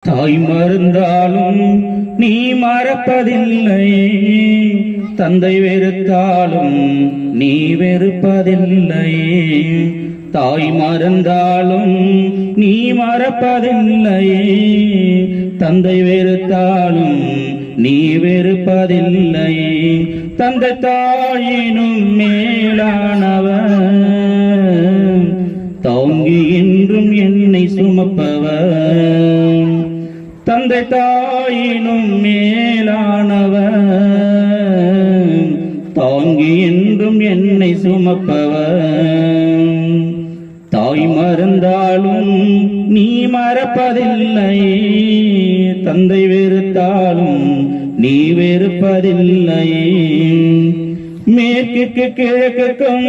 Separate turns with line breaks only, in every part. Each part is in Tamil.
தாய் மறந்தாலும் நீ மறப்பதில்லை, தந்தை வெறுத்தாலும் நீ வெறுப்பதில்லை. தாய் மறந்தாலும் நீ மறப்பதில்லை, தந்தை வெறுத்தாலும் நீ வெறுப்பதில்லை. தந்தை தாயினும் மேலானவன், தாங்கி என்றும் என்னை சுமப்பவன். தந்தை தாயினும் மேலானவன், தாங்கி என்றும் என்னை சுமப்பவன். தாய் மறந்தாலும் நீ மறப்பதில்லை, தந்தை வெறுத்தாலும் நீ வெறுப்பதில்லை. மேற்குக்கு கிழக்குக்கும்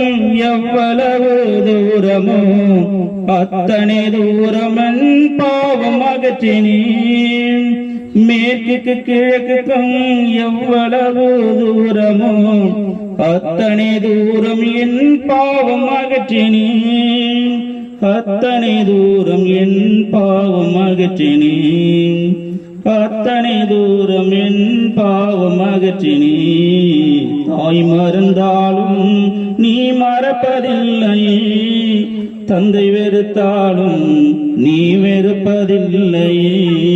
எவ்வளவு தூரமோ அத்தனை தூரமன் பாவம் அகற்றினேன். மேற்குக்கு கிழக்குக்கும் எவ்வளவு தூரமோ அத்தனை தூரம் என் பாவம் அகற்றினேன். அத்தனை தூரம் என் பாவம் அகற்றினேன். அத்தனை தூரம் என் பாவம் அகற்றினேன். தாய் மறந்தாலும் நீ மறப்பதில்லை, தந்தை வெறுத்தாலும் நீ வெறுப்பதில்லை.